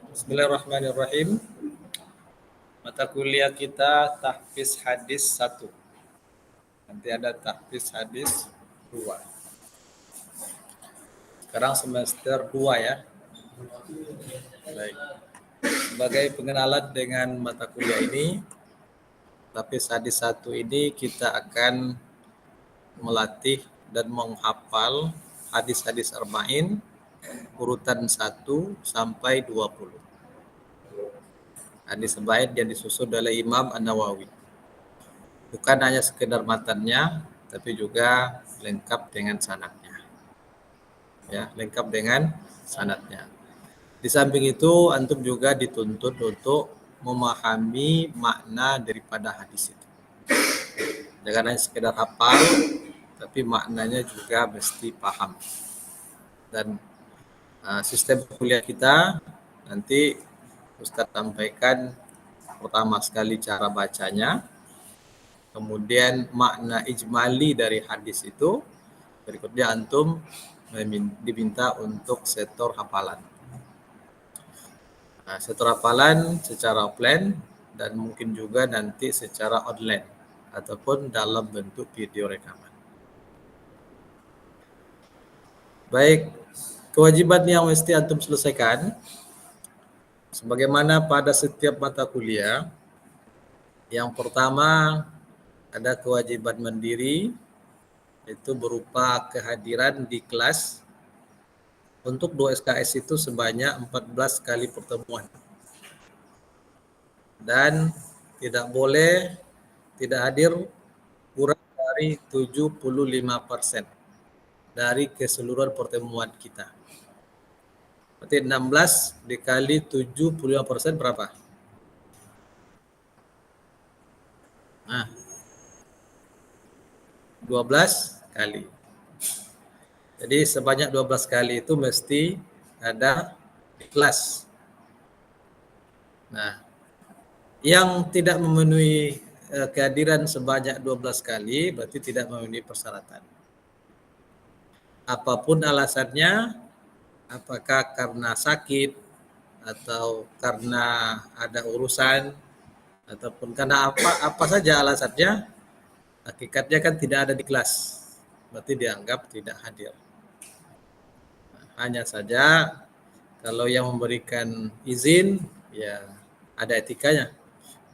Bismillahirrahmanirrahim. Mata kuliah kita tahfiz hadis 1. Nanti ada tahfiz hadis 2. Sekarang semester 2 ya. Baik. Sebagai pengenalan dengan mata kuliah ini, tahfiz hadis 1 ini kita akan melatih dan menghafal hadis-hadis arba'in urutan 1 sampai 20. Hadis arba'in yang disusun oleh Imam An-Nawawi. Bukan hanya sekedar matannya, tapi juga lengkap dengan sanadnya. Ya, lengkap dengan sanadnya. Di samping itu, antum juga dituntut untuk memahami makna daripada hadis itu. Jangan hanya sekedar hafal, tapi maknanya juga mesti paham. Dan sistem kuliah kita nanti Ustadz sampaikan pertama sekali cara bacanya, kemudian makna ijmali dari hadis itu, berikutnya antum diminta untuk setor hafalan. Setor hafalan secara offline dan mungkin juga nanti secara online ataupun dalam bentuk video rekaman. Baik, kewajiban yang mesti antum selesaikan sebagaimana pada setiap mata kuliah. Yang pertama ada kewajiban mandiri, itu berupa kehadiran di kelas. Untuk 2 SKS itu sebanyak 14 kali pertemuan. Dan tidak boleh tidak hadir kurang dari 75% dari keseluruhan pertemuan kita. Berarti 16 dikali 75% berapa? Nah, 12 kali. Jadi sebanyak 12 kali itu mesti ada di kelas. Nah, yang tidak memenuhi kehadiran sebanyak 12 kali berarti tidak memenuhi persyaratan. Apapun alasannya, apakah karena sakit atau karena ada urusan ataupun karena apa saja alasannya, hakikatnya kan tidak ada di kelas, berarti dianggap tidak hadir. Hanya saja kalau yang memberikan izin ya ada etikanya.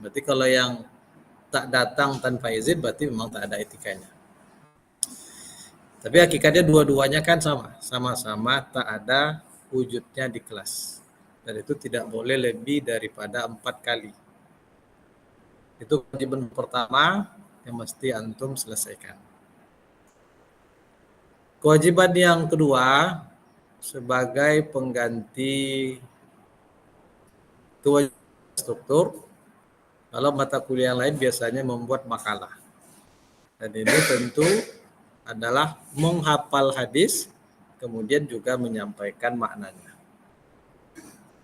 Berarti kalau yang tak datang tanpa izin berarti memang tak ada etikanya. Tapi hakikatnya dua-duanya kan sama-sama tak ada wujudnya di kelas. Dan itu tidak boleh lebih daripada 4 kali. Itu kewajiban pertama yang mesti antum selesaikan. Kewajiban yang kedua, sebagai pengganti kewajiban struktur, kalau mata kuliah lain biasanya membuat makalah. Dan ini tentu adalah menghafal hadis, kemudian juga menyampaikan maknanya.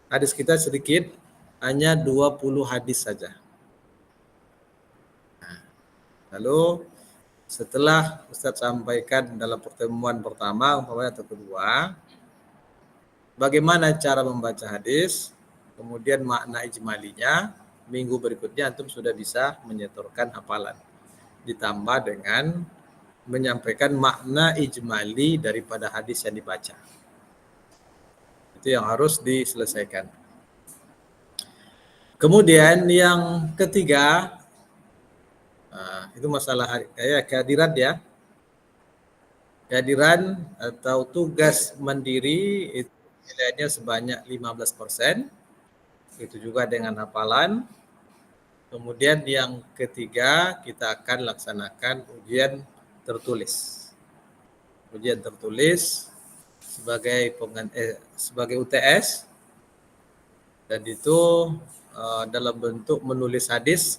Hadis kita sedikit, hanya 20 hadis saja. Lalu setelah Ustadz sampaikan dalam pertemuan pertama atau kedua, bagaimana cara membaca hadis, kemudian makna ijmalinya, minggu berikutnya antum sudah bisa menyetorkan hafalan. Ditambah dengan menyampaikan makna ijmali daripada hadis yang dibaca. Itu yang harus diselesaikan. Kemudian yang ketiga, itu masalah kehadiran ya. Kehadiran atau tugas mandiri itu nilainya sebanyak 15%. Itu juga dengan hafalan. Kemudian yang ketiga, kita akan laksanakan ujian tertulis. Ujian tertulis sebagai UTS, dan itu dalam bentuk menulis hadis,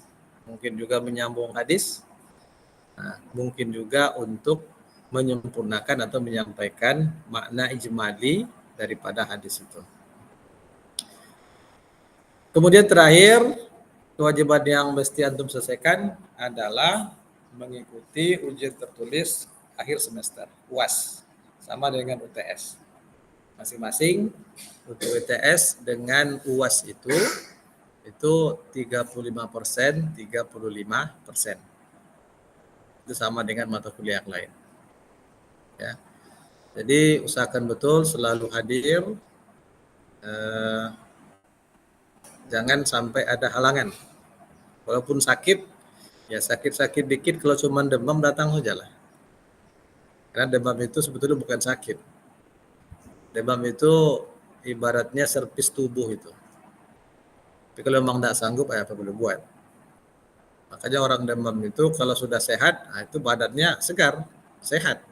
mungkin juga menyambung hadis, mungkin juga untuk menyempurnakan atau menyampaikan makna ijmali daripada hadis itu. Kemudian terakhir, kewajiban yang mesti antum selesaikan adalah mengikuti ujian tertulis akhir semester, UAS, sama dengan UTS. masing-masing. Untuk WTS dengan UAS itu 35%, 35%. Itu sama dengan mata kuliah yang lain. Ya. Jadi usahakan betul selalu hadir. Jangan sampai ada halangan. Walaupun sakit, ya sakit-sakit dikit, kalau cuma demam datang saja lah. Karena demam itu sebetulnya bukan sakit. Demam itu ibaratnya servis tubuh itu. Tapi kalau memang tidak sanggup, apa boleh buat. Makanya orang demam itu kalau sudah sehat, itu badannya segar, sehat.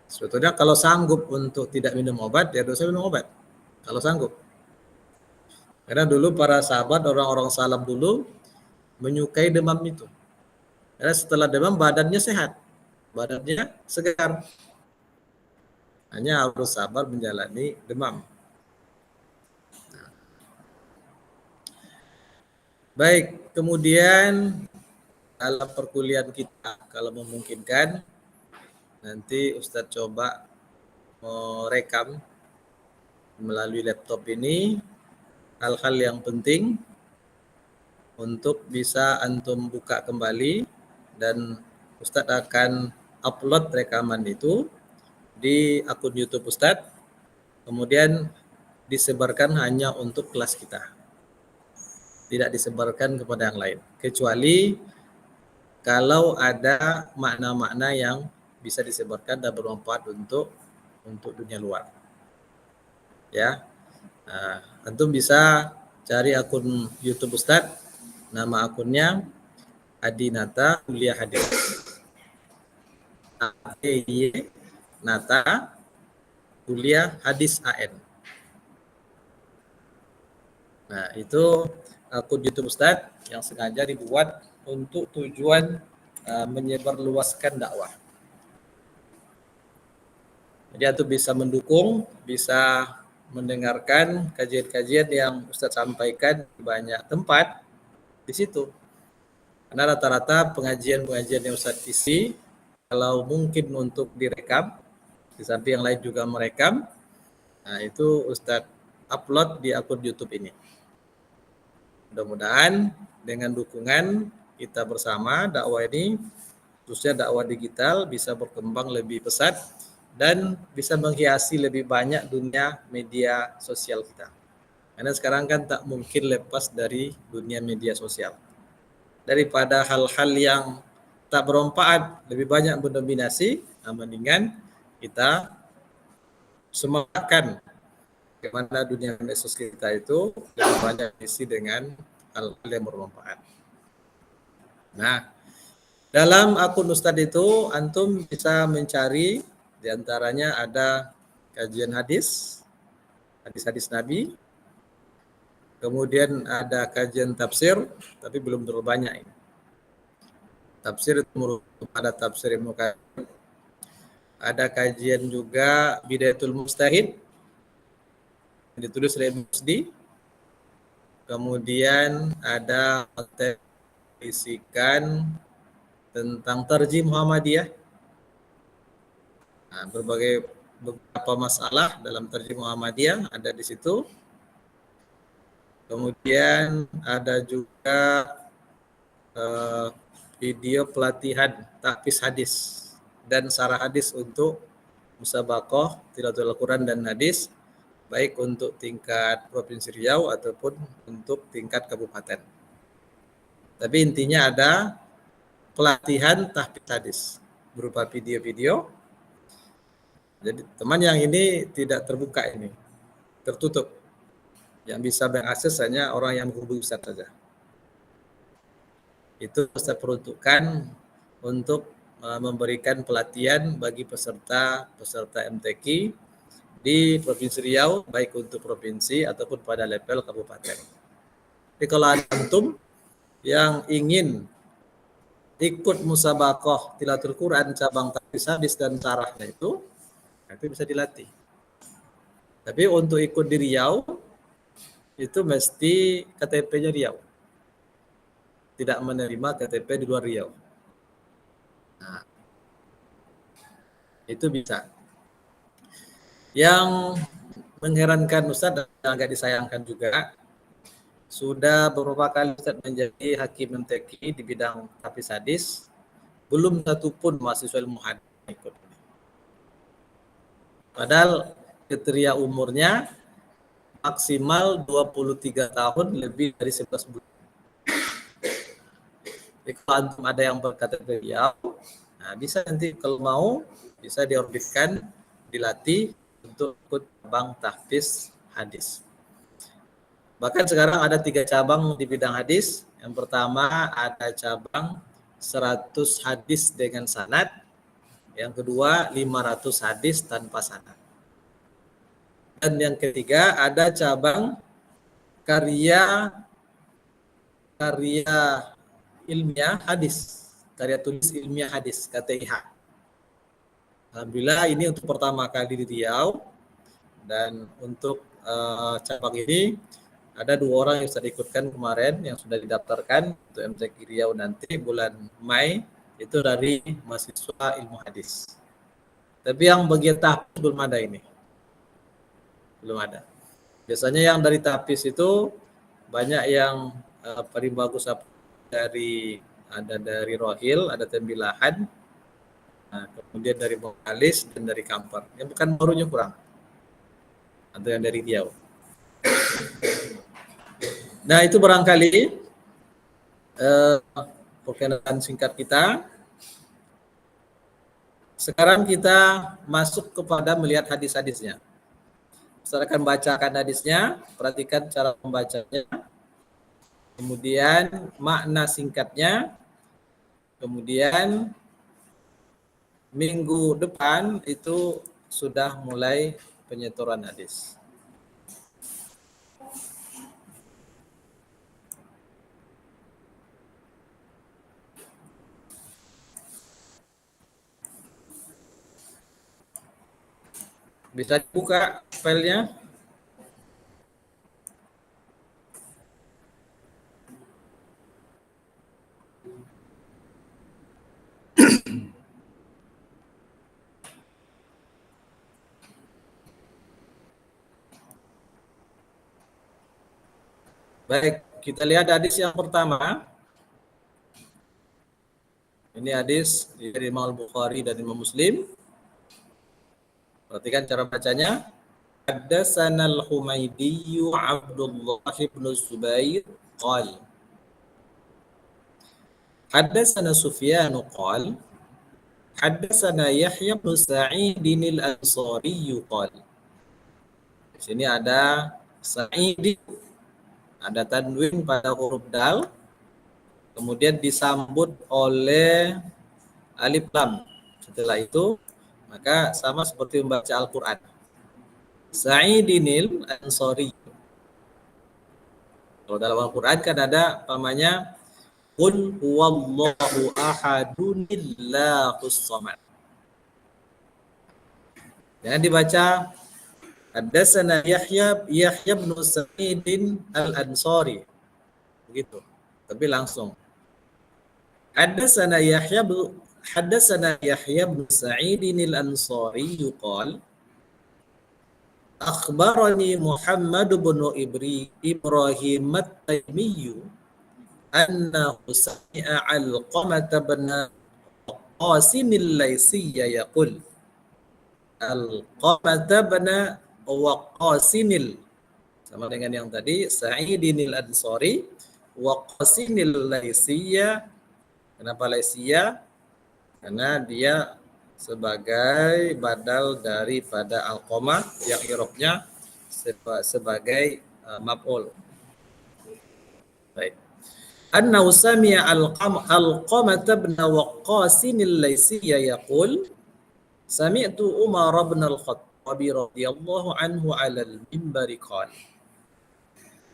Sebetulnya kalau sanggup untuk tidak minum obat, ya dosa minum obat. Kalau sanggup. Karena dulu para sahabat, orang-orang salaf dulu menyukai demam itu. Karena setelah demam badannya sehat, badannya segar. Hanya harus sabar menjalani demam. Baik, kemudian dalam perkuliahan kita, kalau memungkinkan, nanti Ustadz coba merekam melalui laptop ini hal-hal yang penting untuk bisa antum buka kembali, dan Ustadz akan upload rekaman itu di akun YouTube Ustadz, kemudian disebarkan hanya untuk kelas kita, tidak disebarkan kepada yang lain, kecuali kalau ada makna-makna yang bisa disebarkan dan bermanfaat untuk dunia luar. Ya, antum bisa cari akun YouTube Ustadz, nama akunnya Adinata Kuliah Hadis. ADY Nata Kuliah Hadis AN. Nah, itu akun YouTube Ustadz yang sengaja dibuat untuk tujuan menyebarluaskan dakwah. Jadi antum bisa mendukung, bisa mendengarkan kajian-kajian yang Ustadz sampaikan di banyak tempat di situ. Karena rata-rata pengajian-pengajian yang Ustadz isi, kalau mungkin untuk direkam, di samping yang lain juga merekam, nah itu Ustadz upload di akun YouTube ini. Mudah-mudahan dengan dukungan kita bersama, dakwah ini, khususnya dakwah digital, bisa berkembang lebih pesat dan bisa menghiasi lebih banyak dunia media sosial kita. Karena sekarang kan tak mungkin lepas dari dunia media sosial. Daripada hal-hal yang tak bermanfaat, lebih banyak mendominasi, mendingan kita semakan bagaimana dunia media sosial kita itu lebih banyak isi dengan hal-hal yang bermanfaat. Nah, dalam akun Ustadz itu antum bisa mencari, diantaranya ada kajian hadis, hadis-hadis Nabi, kemudian ada kajian tafsir, tapi belum terlalu banyak ini. Tafsir itu merupakan ada tafsir Ibnu Katsir, ada kajian juga Bidayatul Mujtahid, ditulis oleh Musdi, kemudian ada isikan tentang Tarjih Muhammadiyah, nah, beberapa masalah dalam Tarjih Muhammadiyah ada di situ. Kemudian ada juga video pelatihan tahfiz hadis dan syarah hadis untuk musabaqah tilawatul Al-Quran dan hadis, baik untuk tingkat Provinsi Riau ataupun untuk tingkat kabupaten. Tapi intinya ada pelatihan tahfiz hadis berupa video-video. Jadi teman yang ini tidak terbuka, ini tertutup. Yang bisa mengakses hanya orang yang menghubungi Ustaz saja. Itu Ustaz peruntukkan untuk memberikan pelatihan bagi peserta MTQ di Provinsi Riau, baik untuk provinsi ataupun pada level kabupaten. Jadi kalau ada antum yang ingin ikut musabaqah tilawatul Quran cabang tahfiz hadis dan syarahnya itu bisa dilatih. Tapi untuk ikut di Riau itu mesti KTP-nya Riau. Tidak menerima KTP di luar Riau. Nah, itu bisa. Yang mengherankan Ustaz dan agak disayangkan juga, sudah beberapa kali Ustaz menjadi hakim MTQ di bidang tahfiz hadis, belum satu pun mahasiswa ilmu hadis ikut. Padahal kriteria umurnya maksimal 23 tahun lebih dari 11 bulan. Jadi kalau antum ada yang berkata ke beliau, nah bisa nanti kalau mau bisa diorbitkan, dilatih untuk ikut cabang tahfiz hadis. Bahkan sekarang ada 3 cabang di bidang hadis. Yang pertama ada cabang 100 hadis dengan sanad. Yang kedua 500 hadis tanpa sanad. Dan yang ketiga ada cabang karya ilmiah hadis, karya tulis ilmiah hadis, KTIH. Alhamdulillah ini untuk pertama kali di Riau, dan untuk cabang ini ada 2 orang yang sudah ikutkan kemarin yang sudah didaftarkan untuk MTQ Riau nanti bulan Mei, itu dari mahasiswa ilmu hadis. Tapi yang bagian tahfiz belum ada ini. Belum ada. Biasanya yang dari tahfiz itu banyak yang paling bagus dari Rohil, ada Tembilahan, kemudian dari Vokalis dan dari Kampar. Yang bukan barunya kurang. Atau yang dari Riau. Nah, itu barangkali perkenalan singkat kita. Sekarang kita masuk kepada melihat hadis-hadisnya. Saya akan bacakan hadisnya, perhatikan cara membacanya, kemudian makna singkatnya, kemudian minggu depan itu sudah mulai penyetoran hadis. Bisa dibuka filenya. Baik, kita lihat hadis yang pertama. Ini hadis dari Imam Al-Bukhari dan Imam Muslim. Perhatikan cara bacanya. Haddatsana al-Humaydi Abdullah bin Zubair qala. Haddatsana Sufyan qala. Haddatsana Yahya bin Sa'id al-Ansari qala. Di sini ada Sa'id, ada tanwin pada huruf dal, kemudian disambut oleh alif lam. Setelah itu maka sama seperti membaca Al-Quran. Sa'idinil Ansari. Kalau dalam Al-Quran kan ada namanya Qul huwallahu ahadun illahus samad. Jangan dibaca Haddatsana Yahya bin Sa'id al-Ansari. Begitu. Tapi langsung. Haddatsana Yahya bin Sa'id al-Ansari qala akhbarani Muhammad bin Ibrahim at-Taymiyyu annahu sami'a Alqamah bin Qasim al-Laysiyya yaqul Alqamah bin Qasim, sama dengan yang tadi, Sa'idin al-Ansari wa Qasim al-Laysiyya. Kenapa Laysiyya? Karena dia sebagai badal daripada Alqamah yang i'rabnya sebagai maf'ul. Baik. Annahu sami'a Alqamah bin Waqqas al-Laysiyya yaqul Sami'tu Umar bin Al-Khattab radhiyallahu anhu 'ala al-minbar qala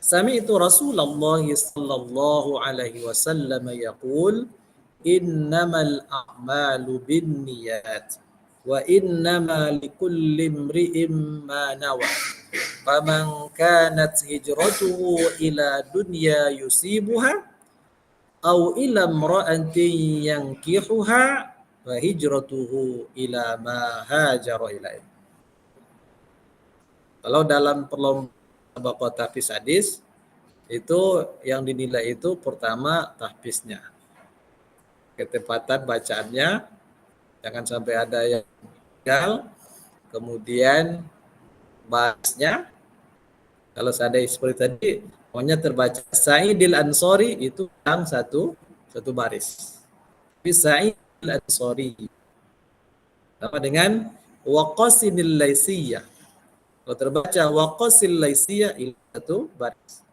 Sami'tu Rasulullah sallallahu alaihi wasallam yaqul innamal a'malu binniyat wa innama likulli imri'in ma nawa faman kanat hijratuhu ila dunya yusibuha aw ila imra'atin yankihuha fa hijratuhu ila ma hajara ilaih. Kalau dalam perlombaan bapak tahfiz hadis, itu yang dinilai itu pertama tahfiznya, ketepatan bacaannya, jangan sampai ada yang gagal. Kemudian bahasnya, kalau seandainya seperti tadi, pokoknya terbaca Sa'idil Ansori itu yang satu baris. Tapi Sa'idil Ansori sama dengan Waqasinil Laisiyah. Kalau terbaca Waqasil Laisiyah itu satu baris.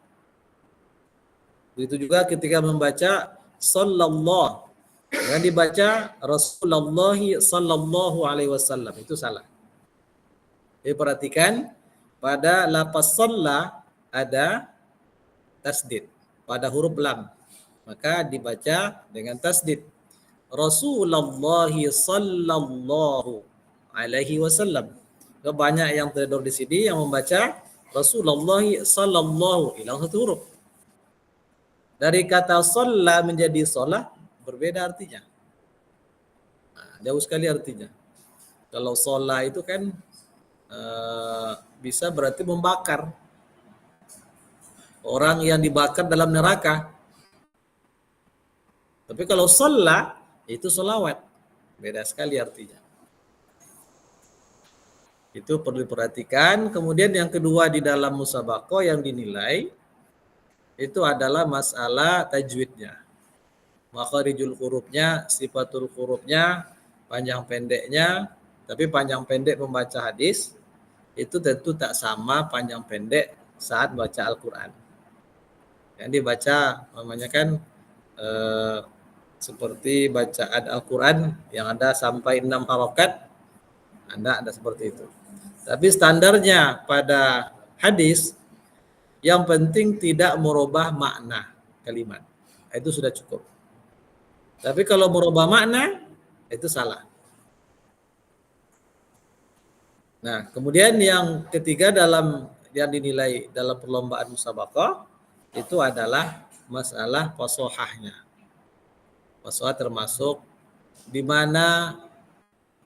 Begitu juga ketika membaca sallallahu, dengan dibaca Rasulullah sallallahu alaihi wasallam, itu salah. Jadi perhatikan pada lafaz shalla ada tasdid pada huruf lam, maka dibaca dengan tasdid. Rasulullah sallallahu alaihi wasallam. Banyak yang terdapat di sini yang membaca Rasulullah sallallahu, hilang satu huruf. Dari kata shalla menjadi sholah berbeda artinya. Nah, jauh sekali artinya. Kalau sholah itu kan bisa berarti membakar. Orang yang dibakar dalam neraka. Tapi kalau sholah itu sholawat. Beda sekali artinya. Itu perlu diperhatikan. Kemudian yang kedua di dalam musabaqah yang dinilai itu adalah masalah tajwidnya. Makharijul hurufnya, sifatul hurufnya, panjang pendeknya. Tapi panjang pendek membaca hadis itu tentu tak sama panjang pendek saat baca Al-Quran. Yang dibaca namanya kan seperti bacaan Al-Quran yang ada sampai 6 harokat, ada seperti itu. Tapi standarnya pada hadis, yang penting tidak merubah makna kalimat. Itu sudah cukup. Tapi kalau merubah makna, itu salah. Nah, kemudian yang ketiga dalam yang dinilai dalam perlombaan musabaqah itu adalah masalah fasohahnya. Fasohah termasuk di mana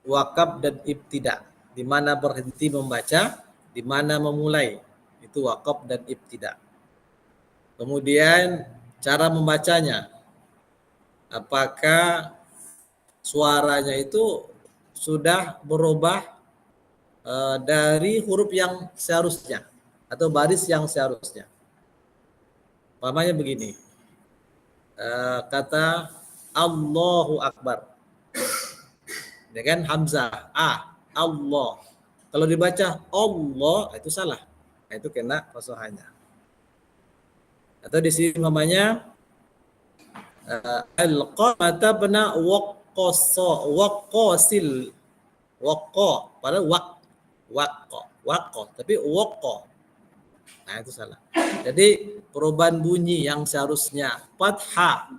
wakaf dan ibtida, di mana berhenti membaca, di mana memulai, itu wakaf dan ibtida. Kemudian cara membacanya, apakah suaranya itu sudah berubah dari huruf yang seharusnya atau baris yang seharusnya. Umpamanya begini, kata Allahu Akbar, ya kan hamzah Allah. Kalau dibaca Allah itu salah, itu kena fasohanya. Atau di sini namanya al-qamata bena waqasil pada waqo, tapi waqo. Nah, itu salah. Jadi perubahan bunyi yang seharusnya fathah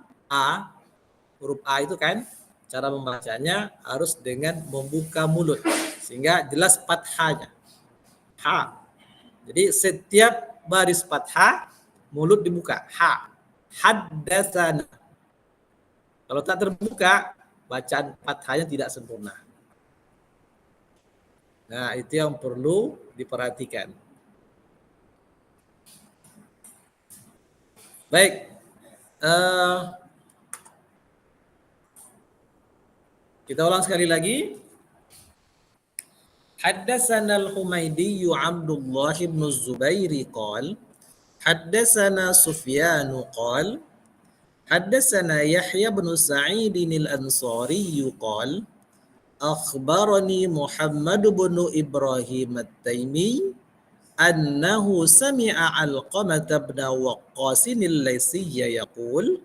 huruf A itu kan cara membacanya harus dengan membuka mulut sehingga jelas fathahnya. Jadi setiap baris fathah mulut dibuka. Haddatsana. Kalau tak terbuka, bacaan fathahnya tidak sempurna. Nah, itu yang perlu diperhatikan. Baik. Kita ulang sekali lagi. Haddatsana al-Humaydi Abdullah bin Zubair qala haddatsana Sufyan qala haddatsana Yahya bin Sa'id al-Ansari qala akhbarani Muhammad bin Ibrahim at-Taimi annahu sami'a Alqamah bin Waqqas al-Laysiyya yaqul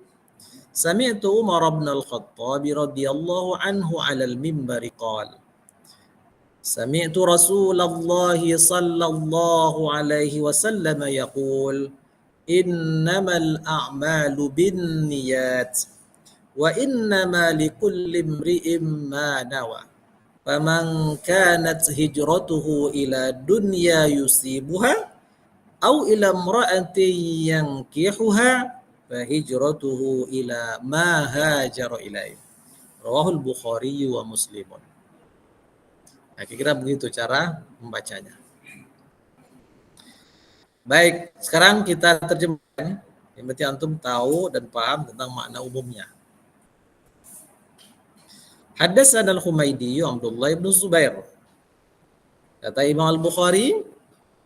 sami'tu Umar bin al-Khattab radhiyallahu anhu 'ala al-minbar qala sami'tu Rasulullah sallallahu alaihi wasallam yaqul innamal a'malu binniyat wa innama likulli imri'in ma nawa faman kanat hijratuhu ila dunya yusibuha aw ila imra'atin yankihuha fa hijratuhu ila ma hajara ilaih. Rawahul Bukhari wa Muslim. Nah, kira-kira begitu cara membacanya. Baik, sekarang kita terjemahkan. Yang penting antum tahu dan paham tentang makna umumnya. Haddatsana al-Humaydi Abdullah bin Zubair. Kata Imam Al-Bukhari,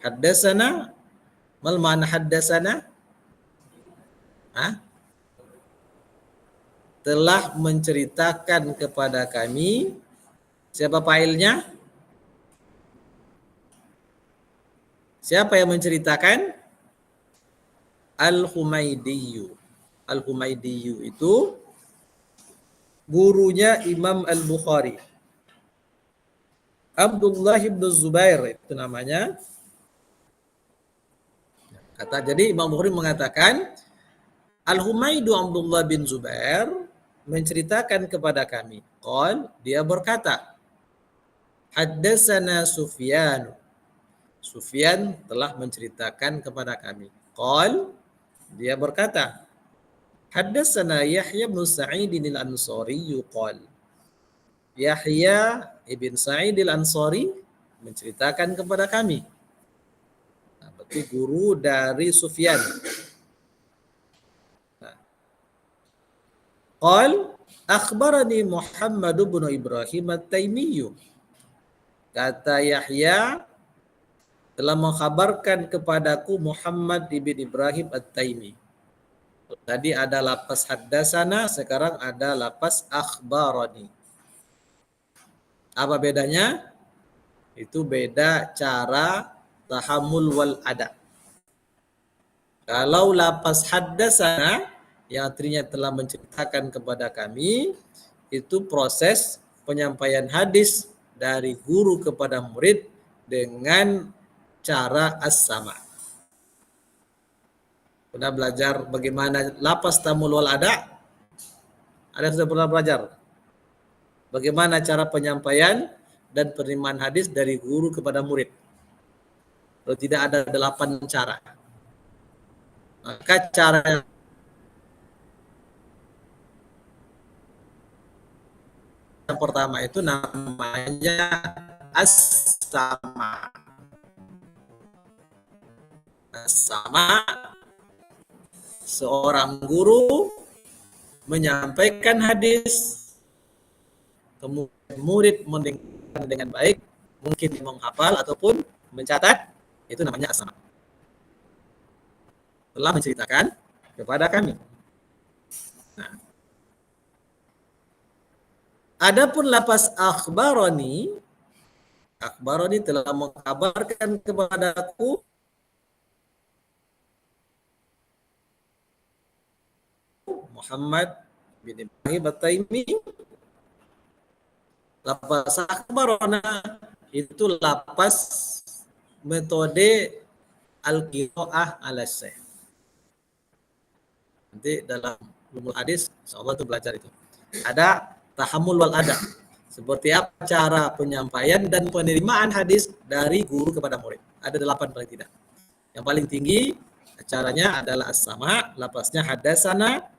haddatsana, mal ma'na haddatsana? Telah menceritakan kepada kami. Siapa fa'ilnya? Siapa yang menceritakan? Al-Humaydiyu. Al-Humaydiyu itu gurunya Imam Al-Bukhari. Abdullah bin Zubair itu namanya. Jadi Imam Bukhari mengatakan Al-Humaydu Abdullah bin Zubair menceritakan kepada kami. Dia berkata, Haddatsana Sufyan. Sufyan telah menceritakan kepada kami. Dia berkata, Haddatsana Yahya bin Sa'id al-Ansari qala. Yahya ibn Sa'id al-Ansari menceritakan kepada kami. Berarti guru dari Sufyan. Akhbarani Muhammad bin Ibrahim at-Taimi. Kata Yahya, telah mengkhabarkan kepadaku Muhammad bin Ibrahim at-Taimi. Tadi ada lapas haddatsana, sekarang ada lapas akhbarani. Apa bedanya? Itu beda cara tahammul wal ada. Kalau lapas haddatsana yang artinya telah menceritakan kepada kami, itu proses penyampaian hadis dari guru kepada murid dengan cara as-sama. Pernah belajar bagaimana lapas tamul wal ada? Ada yang sudah pernah belajar? Bagaimana cara penyampaian dan penerimaan hadis dari guru kepada murid? Kalau tidak ada 8 cara. Maka cara yang pertama itu namanya as-sama. As-sama, seorang guru menyampaikan hadis, kemudian murid mendengarkan dengan baik, mungkin menghafal ataupun mencatat, itu namanya as-sama. Telah menceritakan kepada kami. Nah, adapun lafaz akhbarani telah mengkabarkan kepadaku Muhammad bin Ibrahim at-Taimi. Lafaz akhbarana itu lafaz metode al-qiraah al-syekh. Nanti dalam ulumul hadis insyaallah itu belajar itu. Ada tahammul wal ada. Seperti apa cara penyampaian dan penerimaan hadis dari guru kepada murid. Ada 8 paling tidak. Yang paling tinggi caranya adalah as-sama, lafaznya haddatsana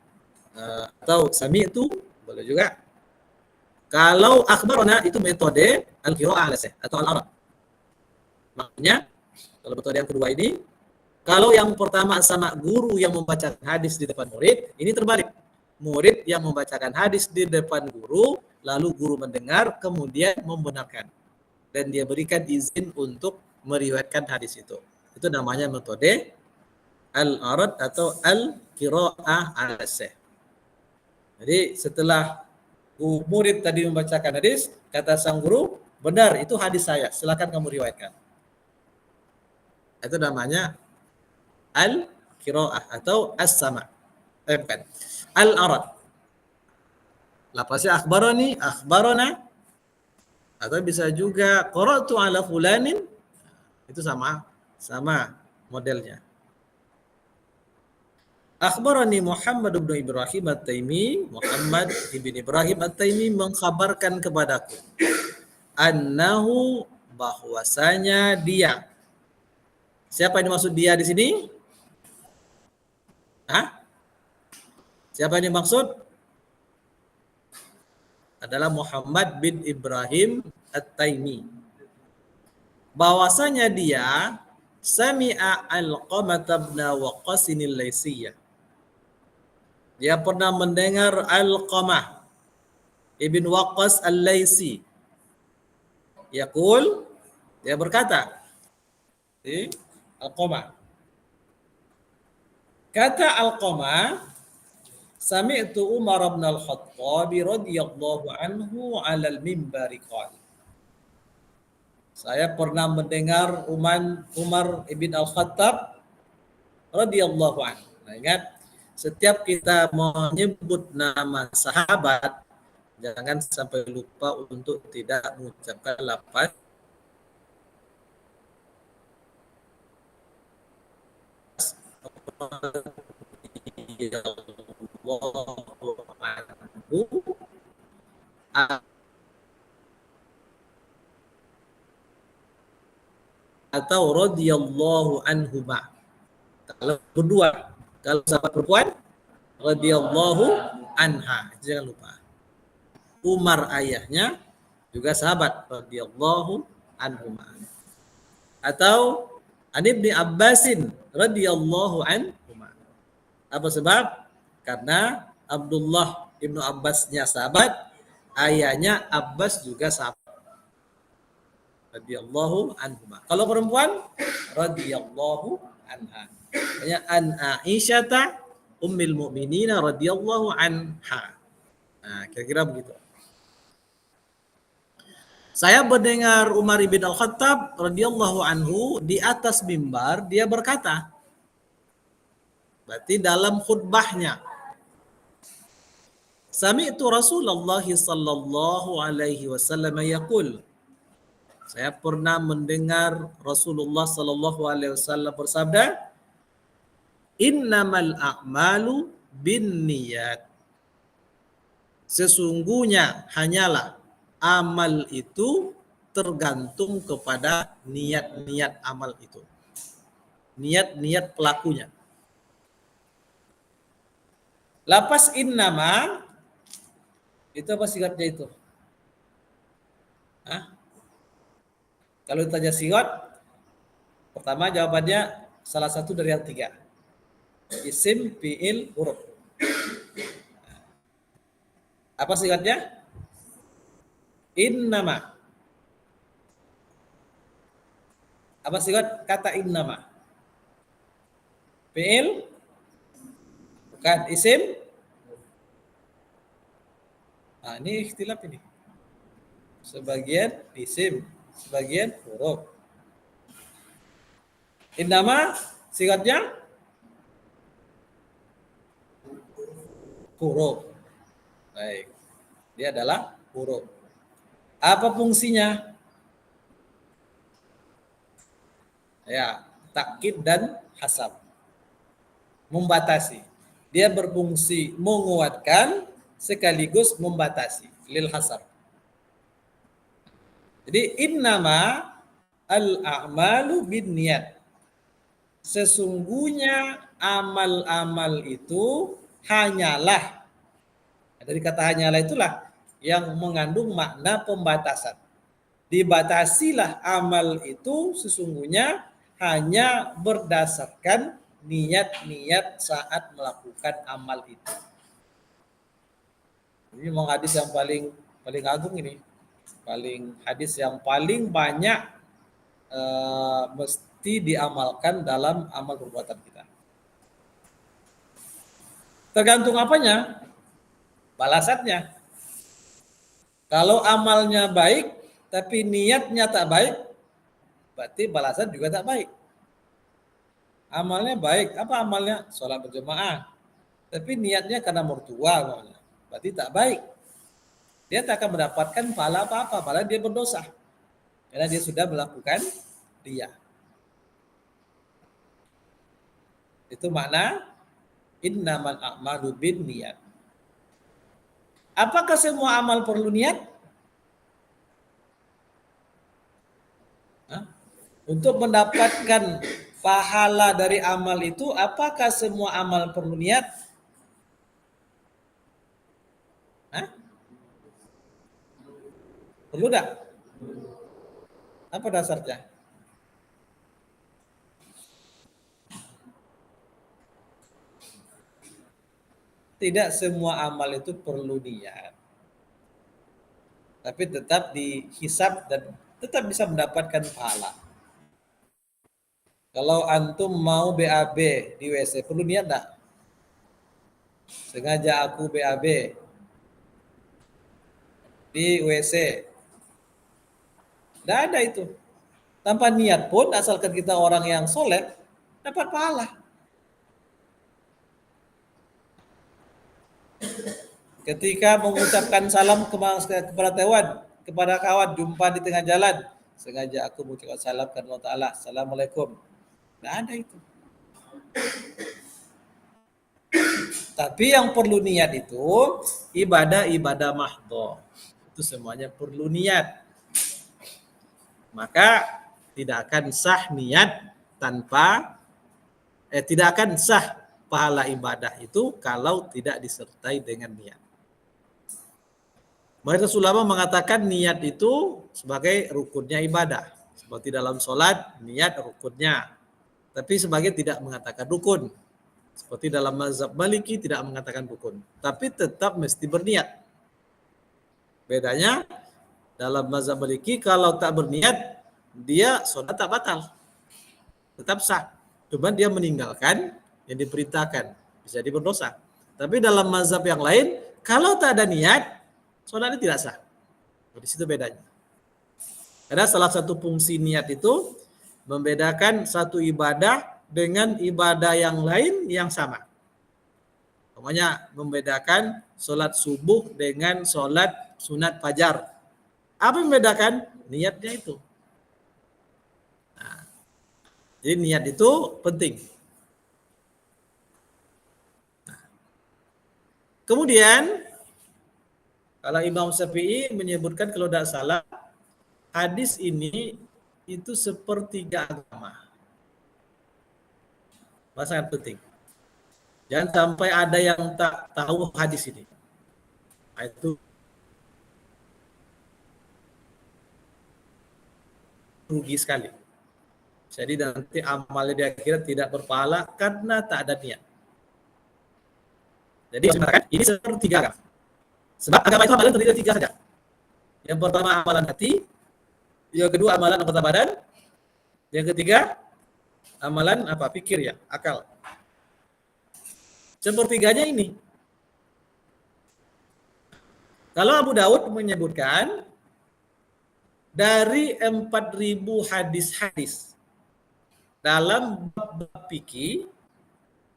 atau sami'tu, boleh juga. Kalau akhbarana itu metode al-qiraah al-syekh atau al-arab. Makanya kalau metode yang kedua ini, kalau yang pertama sama guru yang membacakan hadis di depan murid, ini terbalik. Murid yang membacakan hadis di depan guru, lalu guru mendengar, kemudian membenarkan. Dan dia berikan izin untuk meriwayatkan hadis itu. Itu namanya metode al-arad atau al-qiraah al-syekh. Jadi setelah murid tadi membacakan hadis, kata sang guru, benar itu hadis saya, silakan kamu riwayatkan. Itu namanya al-qiraah atau as-sama. Bukan. Al-arad. Lafaznya akhbarani, akhbarana, atau bisa juga qara'tu ala fulanin. Itu sama modelnya. Akhbarani Muhammad bin Ibrahim at-Taimi. Muhammad bin Ibrahim at-Taimi mengkhabarkan kepadaku annahu, bahwasanya dia. Siapa yang dimaksud dia di sini? Siapa yang dimaksud? Adalah Muhammad bin Ibrahim at-Taimi. Bahwasanya dia Sami'a Alqamah bin Waqqas al-Laisiyah. Dia pernah mendengar Alqamah ibn Waqqas al-Laisi. Yaqul, dia berkata, Alqamah. Kata Alqamah, sami'tu Umar bin Al-Khattab radhiyallahu anhu 'ala al-minbari qala. Saya pernah mendengar Umar ibn Al-Khattab radhiyallahu anhu. Nah, ingat, setiap kita menyebut nama sahabat, jangan sampai lupa untuk tidak mengucapkan lafaz radhiyallahu anhu atau radhiyallahu anhuma. Kalau berdua, kalau sahabat perempuan radhiyallahu anha, jangan lupa. Umar ayahnya juga sahabat radhiyallahu anhuma. Atau An Ibni Abbasin radhiyallahu anhuma. Apa sebab? Karena Abdullah Ibnu Abbasnya sahabat, ayahnya Abbas juga sahabat. Radhiyallahu anhuma. Kalau perempuan radhiyallahu anha. Hanya an Aisyata ummul mukminin radhiyallahu anha. Nah, kira-kira begitu. Saya mendengar Umar bin Al-Khattab radhiyallahu anhu di atas mimbar, dia berkata, berarti dalam khutbahnya, sami'tu Rasulullah sallallahu alaihi wasallam yaqul. Saya pernah mendengar Rasulullah sallallahu alaihi wasallam bersabda, innamal a'malu binniyat. Sesungguhnya hanyalah amal itu tergantung kepada niat-niat amal itu. Niat-niat pelakunya. Lapas innama, itu apa sigatnya itu? Hah? Kalau ditanya sigat, pertama jawabannya salah satu dari yang tiga. Isim, fi'il, huruf. Apa sigatnya? Innama. Apa sigat kata innama? Fi'il? Bukan. Isim? Nah, ini ikhtilaf ini. Sebagian isim, sebagian huruf. Innama sigatnya huruf. Baik. Dia adalah huruf. Apa fungsinya? Ya, takkid dan hasab. Membatasi. Dia berfungsi menguatkan sekaligus membatasi. Lil hasab. Jadi innama al-a'malu binniyat. Sesungguhnya amal-amal itu hanyalah. Dari kata hanyalah itulah yang mengandung makna pembatasan. Dibatasilah amal itu sesungguhnya hanya berdasarkan niat-niat saat melakukan amal itu. Ini memang hadis yang paling agung ini. Hadis yang paling banyak mesti diamalkan dalam amal perbuatan kita. Tergantung apanya? Balasannya. Kalau amalnya baik, tapi niatnya tak baik, berarti balasan juga tak baik. Amalnya baik, apa amalnya? Sholat berjamaah. Tapi niatnya karena mertua, berarti tak baik. Dia tak akan mendapatkan pahala apa-apa, malah dia berdosa. Karena dia sudah melakukan riya. Itu makna innamal a'malu binniyat. Apakah semua amal perlu niat? Untuk mendapatkan pahala dari amal itu, apakah semua amal perlu niat? Perlu tak? Apa dasarnya? tidak semua amal itu perlu niat. Tapi tetap dihisab dan tetap bisa mendapatkan pahala. Kalau antum mau BAB di WC, perlu niat enggak? Sengaja aku BAB di WC. Tidak ada itu. Tanpa niat pun, asalkan kita orang yang soleh, dapat pahala. Ketika mengucapkan salam kepada kawan, jumpa di tengah jalan, sengaja aku mengucapkan salam kepada Allah Ta'ala, Assalamualaikum. Tidak ada itu. Tapi yang perlu niat itu ibadah-ibadah mahdhah. Itu semuanya perlu niat. Maka tidak akan sah niat tidak akan sah pahala ibadah itu kalau tidak disertai dengan niat. Mayoritas ulama mengatakan niat itu sebagai rukunnya ibadah. Seperti dalam sholat, niat rukunnya. Tapi sebagai tidak mengatakan rukun. Seperti dalam mazhab Maliki tidak mengatakan rukun. Tapi tetap mesti berniat. Bedanya dalam mazhab Maliki kalau tak berniat, dia sholat tak batal. Tetap sah. Cuma dia meninggalkan yang diperintahkan. Bisa jadi berdosa. Tapi dalam mazhab yang lain, kalau tak ada niat, sholatnya tidak sah. Di situ bedanya. Karena salah satu fungsi niat itu membedakan satu ibadah dengan ibadah yang lain yang sama. Namanya membedakan sholat subuh dengan sholat sunat fajar. Apa yang membedakan? Niatnya itu. Nah, jadi niat itu penting. Nah, kemudian kalau Imam Syafi'i menyebutkan kalau tidak salah, hadis ini itu sepertiga agama. Sangat penting. Jangan sampai ada yang tak tahu hadis ini. Itu rugi sekali. Jadi nanti amalnya di akhirat tidak berpahala karena tak ada niat. Jadi ini sepertiga agama. Sebab agama itu amalan terdiri dari 3 saja. Yang pertama amalan hati, yang kedua amalan anggota badan, yang ketiga amalan apa? Pikir ya, akal. Sepertiganya ini. Kalau Abu Daud menyebutkan dari 4.000 hadis-hadis dalam bab fikih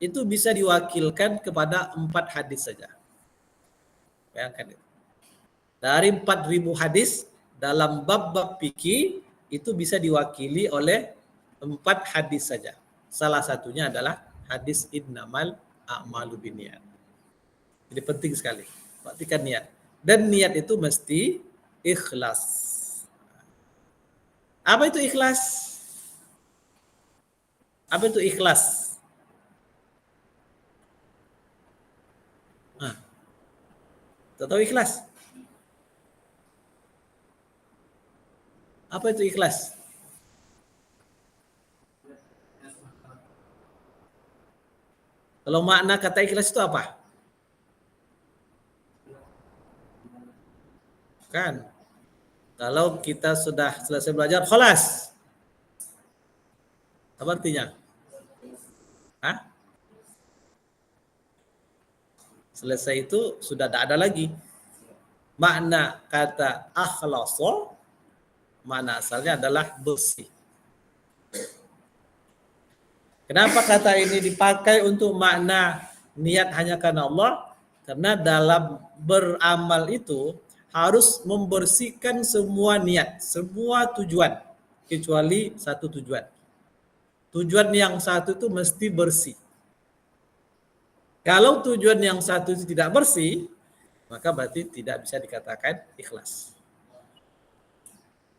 itu bisa diwakilkan kepada 4 hadis saja. Bayangkan itu. Dari 4.000 hadis dalam bab fikih itu bisa diwakili oleh 4 hadis saja. Salah satunya adalah hadis innamal a'malu binniyat. Jadi penting sekali. Perhatikan niat. Dan niat itu mesti ikhlas. Apa itu ikhlas? Apa itu ikhlas? Tahu ikhlas? Apa itu ikhlas? Kalau makna kata ikhlas itu apa? Kan? Kalau kita sudah selesai belajar, khalas. Apa artinya? Hah? Selesai itu sudah tidak ada lagi. Makna kata akhlasa, makna asalnya adalah bersih. Kenapa kata ini dipakai untuk makna niat hanya karena Allah? Karena dalam beramal itu harus membersihkan semua niat, semua tujuan, kecuali satu tujuan. Tujuan yang satu itu mesti bersih. Kalau tujuan yang satu itu tidak bersih, maka berarti tidak bisa dikatakan ikhlas.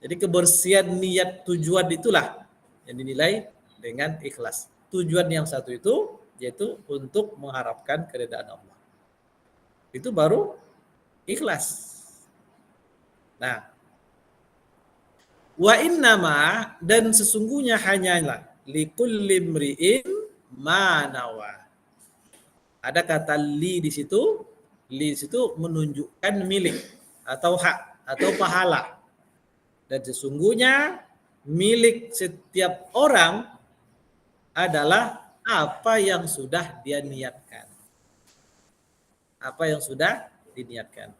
Jadi kebersihan niat tujuan itulah yang dinilai dengan ikhlas. Tujuan yang satu itu yaitu untuk mengharapkan keridhaan Allah. Itu baru ikhlas. Nah, wa innama dan sesungguhnya hanyalah likulli mri'in ma nawa. Ada kata li di situ. Li di situ menunjukkan milik atau hak atau pahala. Dan sesungguhnya milik setiap orang adalah apa yang sudah dia niatkan. Apa yang sudah diniatkan.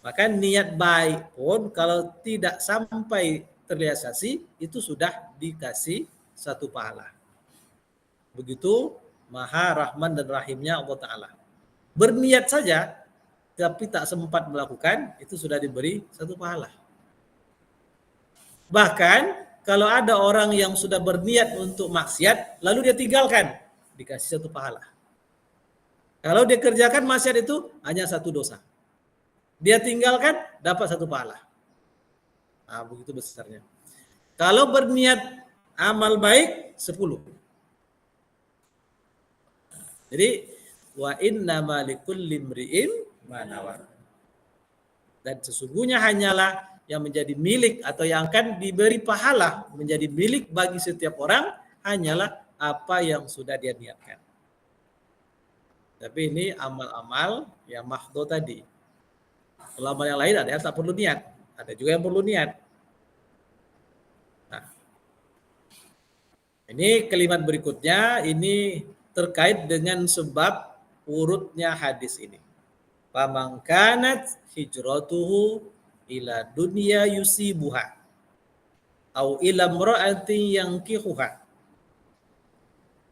Maka niat baik pun kalau tidak sampai terrealisasi itu sudah dikasih satu pahala. Begitu Maha Rahman dan Rahimnya Allah Ta'ala. Berniat saja tapi tak sempat melakukan itu sudah diberi satu pahala. Bahkan kalau ada orang yang sudah berniat untuk maksiat lalu dia tinggalkan, dikasih satu pahala. Kalau dia kerjakan maksiat itu hanya satu dosa. Dia tinggalkan dapat satu pahala. Nah, begitu besarnya. Kalau berniat amal baik 10. Jadi wa innama likulli imri'in ma nawa. Dan sesungguhnya hanyalah yang menjadi milik atau yang akan diberi pahala menjadi milik bagi setiap orang hanyalah apa yang sudah dia niatkan. Tapi ini amal-amal yang mahdhu tadi. Kalau amal yang lain ada yang tak perlu niat, ada juga yang perlu niat. Nah, ini kalimat berikutnya ini terkait dengan sebab urutnya hadis ini. Faman kanat hijratuhu ila dunya yusibuha au ila imra'atin yankihuha.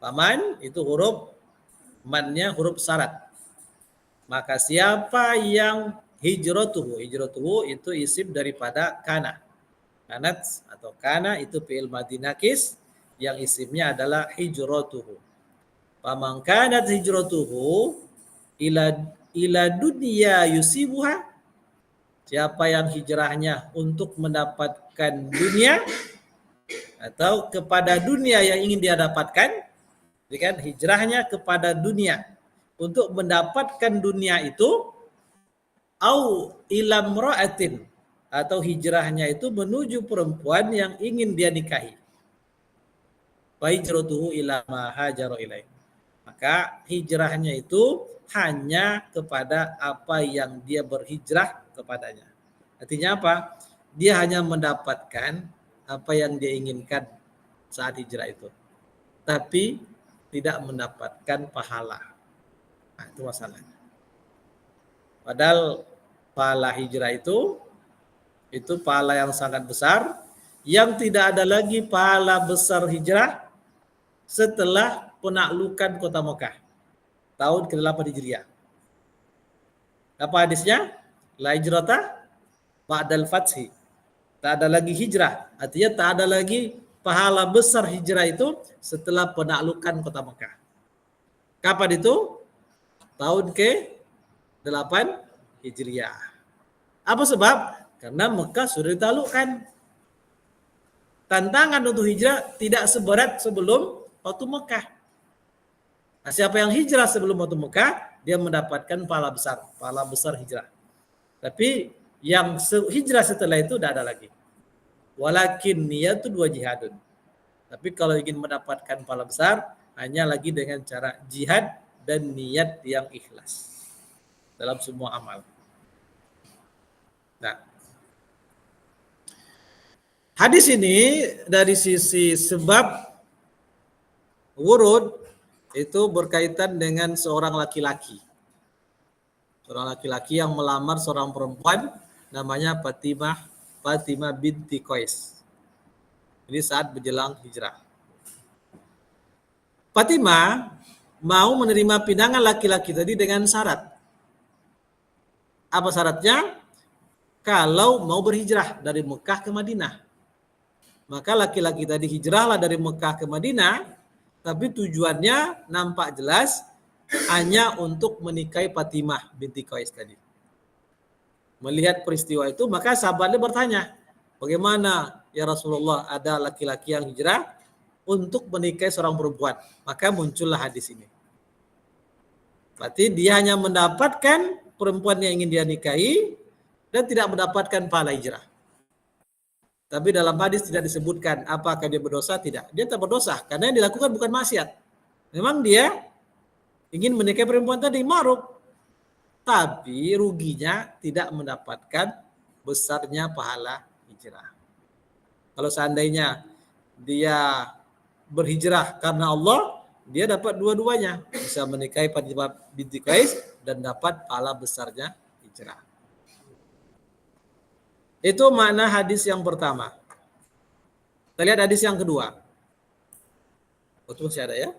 Faman itu huruf mannya huruf syarat. Maka siapa yang hijratuhu itu isim daripada kana. Kanat atau kana itu fi'il madhi nakis yang isimnya adalah hijratuhu. Faman kanat hijratuhu ila dunya yusibuha. Siapa yang hijrahnya untuk mendapatkan dunia atau kepada dunia yang ingin dia dapatkan, kan hijrahnya kepada dunia untuk mendapatkan dunia itu, au ilam ra'atin atau hijrahnya itu menuju perempuan yang ingin dia nikahi. Fa hijratuhu ila ma hajara ilaih. Maka hijrahnya itu hanya kepada apa yang dia berhijrah kepadanya. Artinya apa? Dia hanya mendapatkan apa yang dia inginkan saat hijrah itu. Tapi tidak mendapatkan pahala. Nah, itu masalahnya. Padahal pahala hijrah itu pahala yang sangat besar, yang tidak ada lagi pahala besar hijrah setelah penaklukan kota Mekah tahun ke-8 Hijriah. Apa hadisnya? La hijrata ba'dal fathi. Tak ada lagi hijrah. Artinya tak ada lagi pahala besar hijrah itu setelah penaklukan kota Mekah. Kapan itu? Tahun ke-8 Hijriah. Apa sebab? Karena Mekah sudah ditaklukkan. Tantangan untuk hijrah tidak seberat sebelum waktu Mekah. Nah, siapa yang hijrah sebelum waktu Mekah, dia mendapatkan pahala besar hijrah. Tapi yang hijrah setelah itu tidak ada lagi. Walakin niyatu dua jihadun. Tapi kalau ingin mendapatkan pahala besar, hanya lagi dengan cara jihad dan niat yang ikhlas dalam semua amal. Nah, hadis ini dari sisi sebab wurud itu berkaitan dengan seorang laki-laki. Seorang laki-laki yang melamar seorang perempuan namanya Fatimah binti Qais. Ini saat menjelang hijrah. Fatimah mau menerima pinangan laki-laki tadi dengan syarat. Apa syaratnya? Kalau mau berhijrah dari Mekah ke Madinah. Maka laki-laki tadi hijrahlah dari Mekah ke Madinah, tapi tujuannya nampak jelas hanya untuk menikahi Fatimah binti Qais tadi. Melihat peristiwa itu, maka sahabatnya bertanya, bagaimana ya Rasulullah ada laki-laki yang hijrah untuk menikahi seorang perempuan? Maka muncullah hadis ini. Berarti dia hanya mendapatkan perempuan yang ingin dia nikahi dan tidak mendapatkan pahala hijrah. Tapi dalam hadis tidak disebutkan apakah dia berdosa, tidak. Dia tak berdosa karena yang dilakukan bukan maksiat. Memang dia ingin menikahi perempuan tadi, ma'ruf. Tapi ruginya tidak mendapatkan besarnya pahala hijrah. Kalau seandainya dia berhijrah karena Allah, dia dapat dua-duanya. Bisa menikahi Fatimah binti Qais dan dapat pahala besarnya hijrah. Itu makna hadis yang pertama. Kita lihat hadis yang kedua. Betul masih ada ya?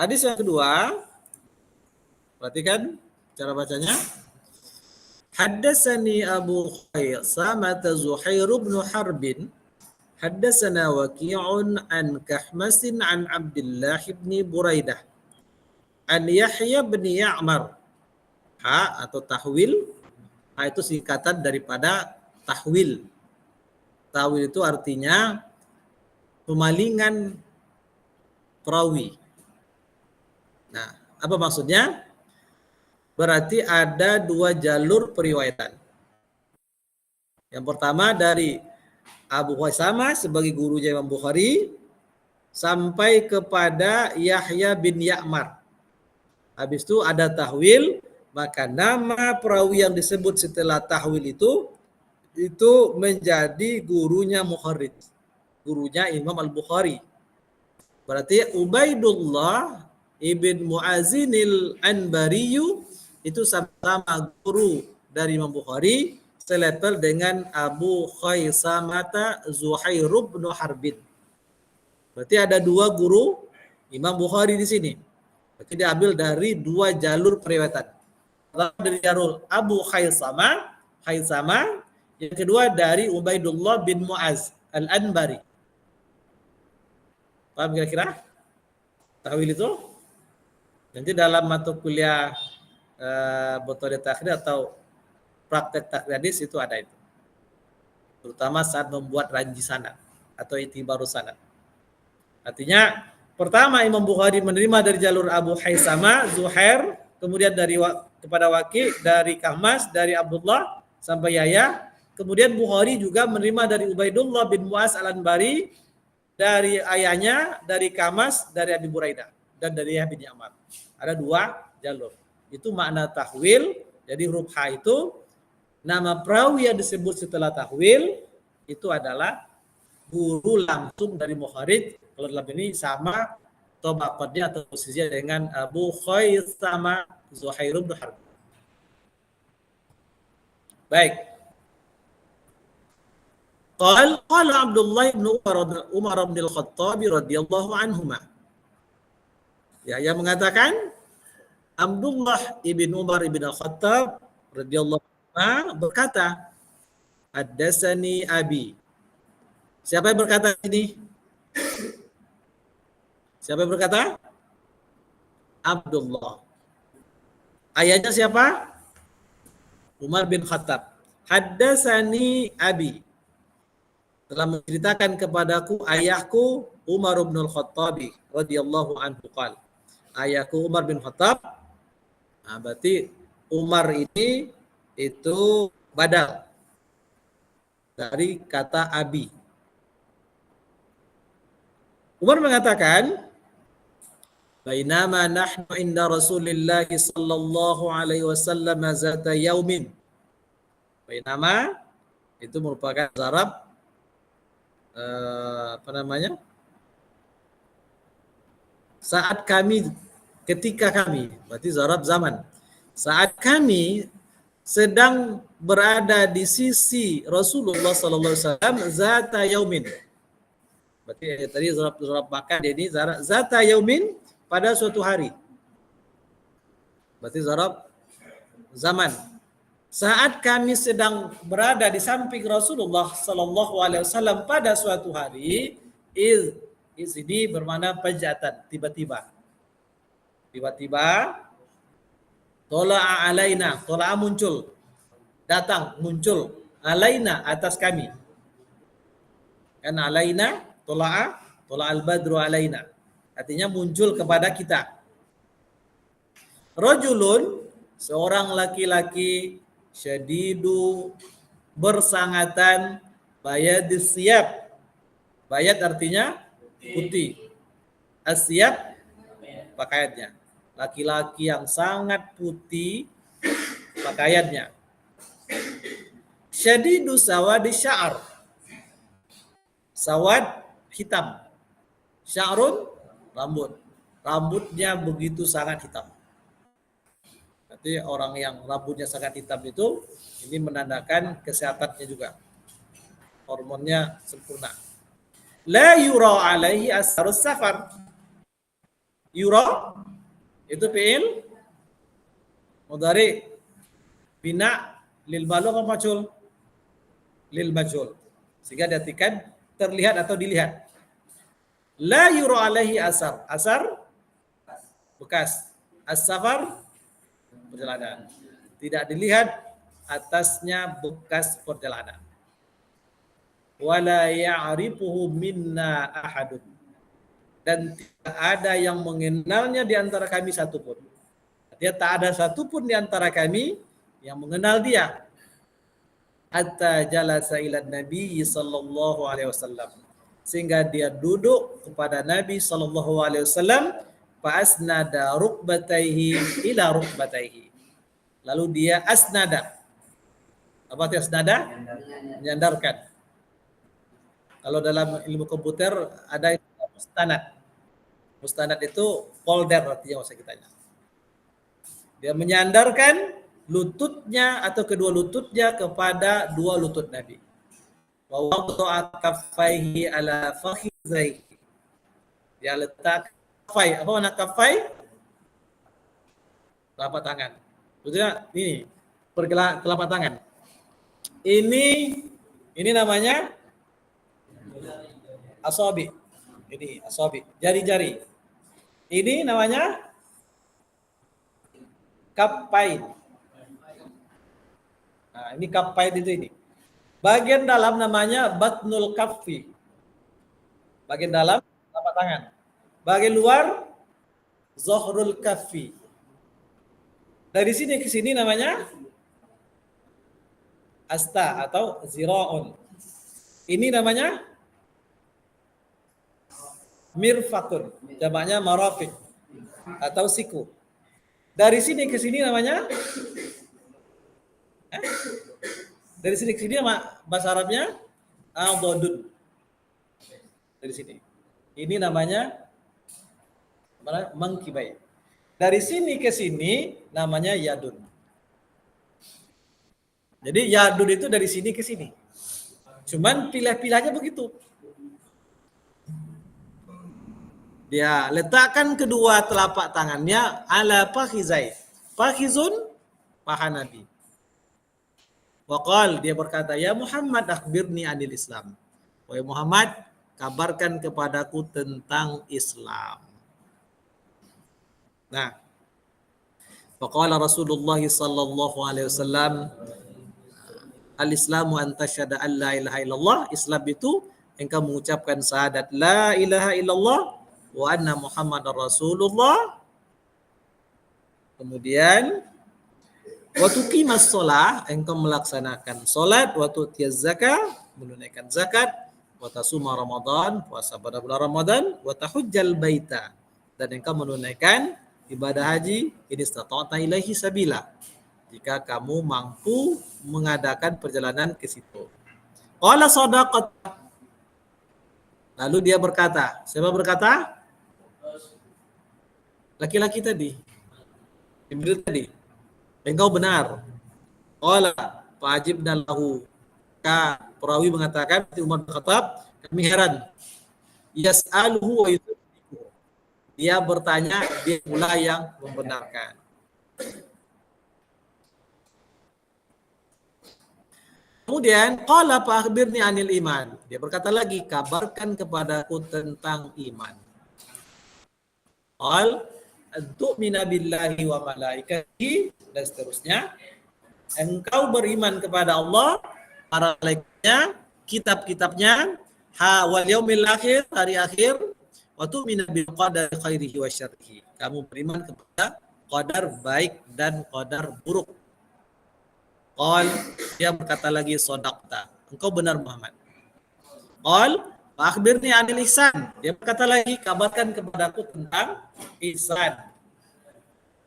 Hadis yang kedua, perhatikan cara bacanya. Haddatsani Abu Khaisamah Zuhair bin Harbin haddatsana Waqi'un an Kahmasin an Abdullah bin Buraidah an Yahya bin Ya'mar. Ha atau tahwil, ha itu singkatan daripada tahwil. Tahwil itu artinya pemalingan perawi. Nah, apa maksudnya? Berarti ada dua jalur periwayatan. Yang pertama dari Abu Khaisamah sebagai gurunya Imam Bukhari sampai kepada Yahya bin Ya'mar. Habis itu ada tahwil, maka nama perawi yang disebut setelah tahwil itu menjadi gurunya Mukharrij, gurunya Imam Al-Bukhari. Berarti Ubaidullah ibn Mu'azinil Anbariyu itu sama-sama guru dari Imam Bukhari, selevel dengan Abu Khaisamah Zuhair bin Harbin. Berarti ada dua guru Imam Bukhari di sini. Berarti diambil dari dua jalur periwayatan. Pertama dari jalur Abu Khaisamah, yang kedua dari Ubaidullah bin Mu'az Al-Anbari. Paham kira-kira? Tahwil itu? Nanti dalam mata kuliah metode takhrir atau praktek takhrir hadis itu ada itu. Terutama saat membuat ranji sanad atau itibaru sanad. Artinya pertama Imam Bukhari menerima dari jalur Abu Khaisamah, Zuhair, kemudian kepada Waqi', dari Kahmas, dari Abdullah sampai Yahya. Kemudian Bukhari juga menerima dari Ubaidullah bin Mu'az Al-Anbari, dari ayahnya, dari Kahmas, dari Abi Buraidah, dan dari Yahya bin Ya'mar. Ada dua jalur. Itu makna tahwil. Jadi huruf H itu nama perawi yang disebut setelah tahwil itu adalah guru langsung dari Mukharrij. Kalau dalam ini sama tabaqatnya atau posisinya dengan Abu Khaisamah Zuhair bin Harb. Baik. Qala Abdullah bin Umar bin Al-Khattab radhiyallahu anhuma. Ya, yang mengatakan Abdullah ibn Umar ibn Al-Khattab radhiyallahu anhu berkata, "Haddatsani abi." Siapa yang berkata ini? Siapa yang berkata? Abdullah. Ayahnya siapa? Umar bin Khattab. Haddatsani abi. Telah menceritakan kepadaku ayahku Umar bin Al-Khattab radhiyallahu anhu qala. Ayahku Umar bin Khattab. Nah, berarti Umar ini itu badal dari kata abi. Umar mengatakan, "Bainama nahnu inda Rasulillah sallallahu alaihi wasallam zata yaumin." Bainama itu merupakan zarab saat kami, ketika kami, berarti zarab zaman. Saat kami sedang berada di sisi Rasulullah sallallahu alaihi wasallam zata yaumin. Berarti tadi zarab makan, ini zata yaumin pada suatu hari. Berarti zarab zaman. Saat kami sedang berada di samping Rasulullah sallallahu alaihi wasallam pada suatu hari, iz ini bermakna fajatan, tiba-tiba. Tiba-tiba tola'a alaina, tola'a muncul, datang, muncul, alaina atas kami. Kan alaina, tola'al badru alaina. Artinya muncul kepada kita. Rajulun, seorang laki-laki, syadidu, bersangatan, bayadis siyab. Bayad artinya putih. Asyab pakaiannya. Laki-laki yang sangat putih pakaiannya. Syadidu sawadi sya'ar. Sawad hitam. Sya'run rambut. Rambutnya begitu sangat hitam. Berarti orang yang rambutnya sangat hitam itu ini menandakan kesehatannya juga. Hormonnya sempurna. La yura alaihi asarus safar. Yura itu fi'il mudhari bina lil balugh apa majhul? Lil majhul. Sehingga diartikan terlihat atau dilihat. La yura alaihi asar. Asar bekas. As-safar perjalanan. Tidak dilihat atasnya bekas perjalanan. Wala ya'rifuhu minna ahadun. Dan tidak ada yang mengenalnya di antara kami satupun. Dia tak ada satupun di antara kami yang mengenal dia. Hatta jalasa ila Nabi sallallahu alaihi wasallam. Sehingga dia duduk kepada Nabi sallallahu alaihi wasallam, fa asnada rukbataihi ila rukbataihi. Lalu dia asnada. Apa itu asnada? Menyandarkan. Kalau dalam ilmu komputer ada mustanad. Mustanad itu folder artinya masa kitanya. Dia menyandarkan lututnya atau kedua lututnya kepada dua lutut Nabi. Wa wada'a kaffaihi ala fakhidhaihi. Dia letak kaffai. Apa makna kaffai? Telapak tangan. Maksudnya ini telapak tangan. Ini namanya asabi. Ini asabi, jari-jari. Ini namanya kaffain. Nah, ini kaffain itu ini. Bagian dalam namanya batnul kaffi. Bagian dalam telapak tangan. Bagian luar zahrul kaffi. Dari sini ke sini namanya asta atau zira'un. Ini namanya mirfaqun, jamaknya marafiq atau siku. Dari sini ke sini namanya dari sini ke sini bahasa Arabnya adudun. Dari sini. Ini namanya mangkibai. Dari sini ke sini namanya yadun. Jadi yadun itu dari sini ke sini. Cuman pilih-pilihnya begitu. Dia letakkan kedua telapak tangannya ala fakhizai. Fakhizun paha Nabi. Waqal, dia berkata, ya Muhammad akhbirni anil Islam. Wahai Muhammad, kabarkan kepadaku tentang Islam. Nah, faqala Rasulullah sallallahu alaihi wasallam, al-Islamu an tasyhada an la ilaha illallah. Islam itu engkau mengucapkan syahadat la ilaha illallah wa anna Muhammadar Rasulullah. Kemudian wa tuqimas shalah, engkau melaksanakan salat, wa tu'tiyaz zakah, menunaikan zakat, wa tasuma Ramadan, puasa pada bulan Ramadan, wa tahujjal baita, dan engkau menunaikan ibadah haji ini istata'ta ilaihi sabila, jika kamu mampu mengadakan perjalanan ke situ. Qala sadaqat. Lalu dia berkata, siapa berkata? Laki-laki tadi. Jibril tadi. Engkau benar. Qala fa'ajibna lahu. Perawi mengatakan, Umar bin Khattab, kami heran. Yas'aluhu wa yusadiquhu. Dia bertanya, dia pula yang membenarkan. Kemudian qala fa akhbirni anil iman. Dia berkata lagi, kabarkan kepadaku tentang iman. Qal tu'mina billahi wa malaikatihi, dan seterusnya. Engkau beriman kepada Allah, para malaikatnya, kitab-kitabnya, wal yaumil akhir, hari akhir, wa tu'mina bil qadari khairihi wa syarrihi. Kamu beriman kepada qadar baik dan qadar buruk. Qal, dia berkata lagi, shadaqta, engkau benar Muhammad. Qal, fa akhbirni anil ihsan, dia berkata lagi, kabarkan kepadaku tentang ihsan.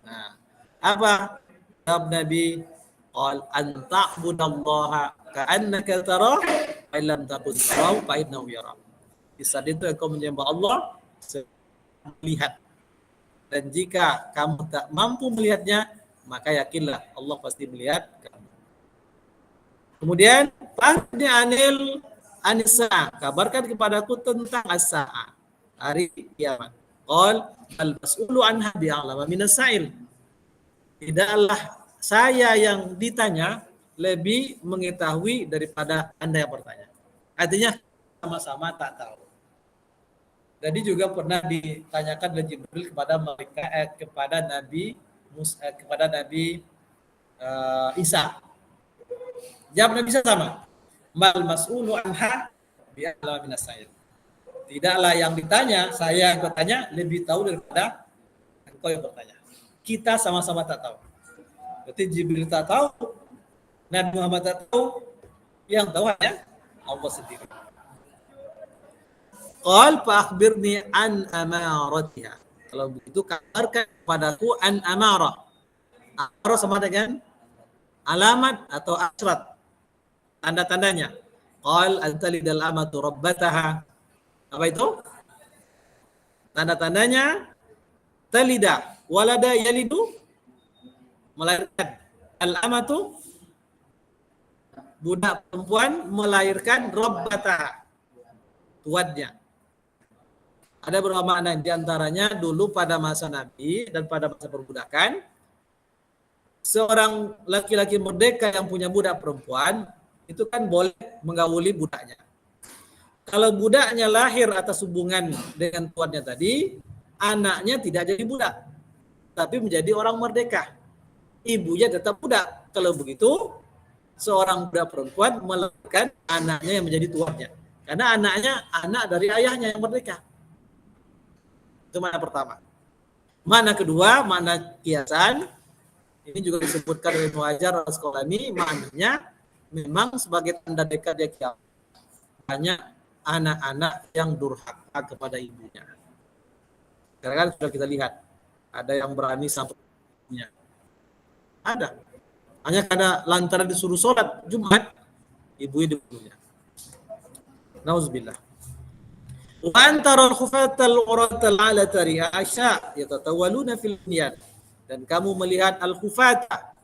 Nah, apa jawab Nabi? Qal an ta'budallaha ka'annaka tarah fa illam takun tarahu fa innahu yarak. Ihsan itu engkau menyembah Allah melihat, dan jika kamu tak mampu melihatnya, maka yakinlah Allah pasti melihat kamu. Kemudian fa'khbirni anisa, kabarkan kepadaku tentang as-sa'a, hari kiamat. Qal al mas'ulu anha bi'alama minas sa'il, tidaklah saya yang ditanya lebih mengetahui daripada Anda yang bertanya. Artinya sama-sama tak tahu. Jadi juga pernah ditanyakan oleh Jibril kepada mereka kepada Nabi Isa. Jawab Nabi Isa sama. Mal mas'ulu anha bi'alama minas sa'il. Tidaklah yang ditanya, saya yang bertanya lebih tahu daripada engkau yang bertanya. Kita sama-sama tak tahu. Berarti Jibril tak tahu, Nabi Muhammad tak tahu, yang tahu hanya Allah sendiri. Qal fa akhbirni an amaratiha. Kalau begitu kabarkan kepadaku an amarah. Amarah sama dengan alamat atau asrat, tanda-tandanya. Qal antalidal amatu rabbataha. Apa itu? Tanda-tandanya talida, walada yalidu, melahirkan. Al-amatu, budak perempuan melahirkan rabbataha, tuannya. Ada beberapa makna, di antaranya dulu pada masa Nabi dan pada masa perbudakan, seorang laki-laki merdeka yang punya budak perempuan itu kan boleh menggauli budaknya. Kalau budaknya lahir atas hubungan dengan tuannya tadi, anaknya tidak jadi budak, tapi menjadi orang merdeka. Ibunya tetap budak. Kalau begitu, seorang budak perempuan melahirkan anaknya yang menjadi tuannya. Karena anaknya anak dari ayahnya yang merdeka. Itu makna pertama. Makna kedua, makna kiasan. Ini juga disebutkan oleh Ibnu Hajar Al-Asqalani, maknanya memang sebagai tanda dekat dia kiamat. Banyak anak-anak yang durhaka kepada ibunya. Karena kan sudah kita lihat, ada yang berani sampai ibunya. Ada. Hanya karena lantaran disuruh sholat Jumat, ibunya dibunuhnya. Nauzubillah. Wa antara al-khufatal uratal ala tari'asha yatatawaluna fil bunyan. Dan kamu melihat al-khufata,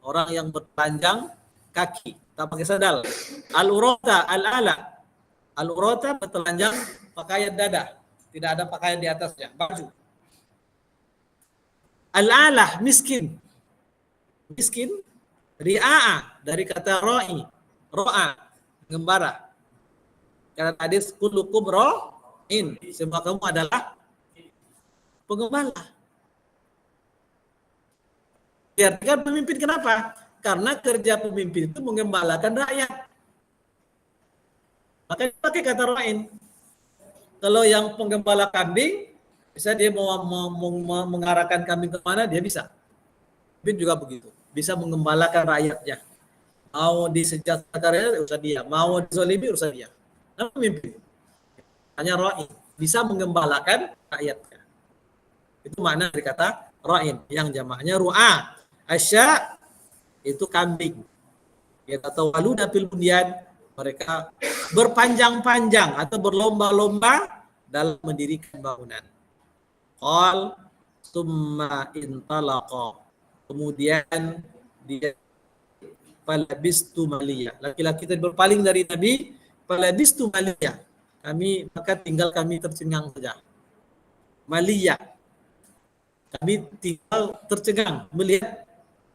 orang yang berpanjang kaki, tak pakai sandal. Al-urata al-ala. Al-urata bertelanjang pakaian dada, tidak ada pakaian di atasnya, baju. Al-alah miskin. Miskin, ria'a dari kata ra'i, ro'a, pengembara. Karena hadis kullukum ra'in, semua kamu adalah pengembala. Diartikan pemimpin, kenapa? Karena kerja pemimpin itu mengembalakan rakyat. Maka pakai kata ra'in. Kalau yang penggembala kambing, bisa dia mau mengarahkan kambing ke mana, dia bisa. Pemimpin juga begitu, bisa mengembalakan rakyatnya. Mau disejahterakan urusan dia, mau dizalimi urusan dia. Nah, pemimpin hanya ra'in, bisa mengembalakan rakyatnya. Itu makna dari kata ra'in, yang jamaknya ru'a. Asya itu kambing. Ya, atau waluna fil bunyan, mereka berpanjang-panjang atau berlomba-lomba dalam mendirikan bangunan. Qal summa intalaqa, kemudian dia falabistu maliya, laki-laki tadi berpaling dari Nabi, falabistu maliya, maka tinggal kami tercengang saja. Maliya, kami tinggal tercengang melihat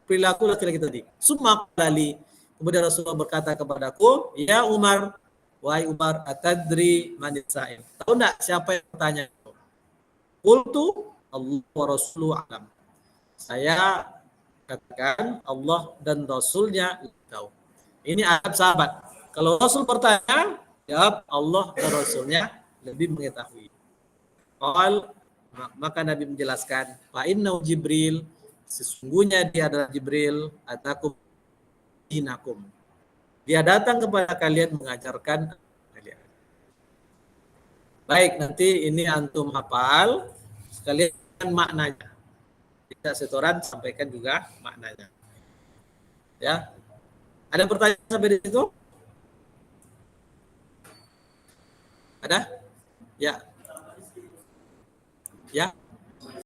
perilaku laki-laki tadi. Summa qali, kemudian Rasulullah berkata kepadaku, ya Umar, wahai Umar, atadri manis sa'il, tahu enggak siapa yang bertanya? Qultu Allah wa Rasuluhu a'lam. Saya katakan Allah dan Rasulnya tahu. Ini adab sahabat. Kalau Rasul bertanya, jawab Allah dan Rasulnya lebih mengetahui. Maka Nabi menjelaskan, fa innahu Jibril, Sesungguhnya dia adalah Jibril, atakum dinakum. Dia datang kepada kalian mengajarkan kalian. Baik, nanti ini antum hafal sekalian maknanya. Kita setoran sampaikan juga maknanya. Ya. Ada pertanyaan sampai di situ? Ada? Ya. Ya.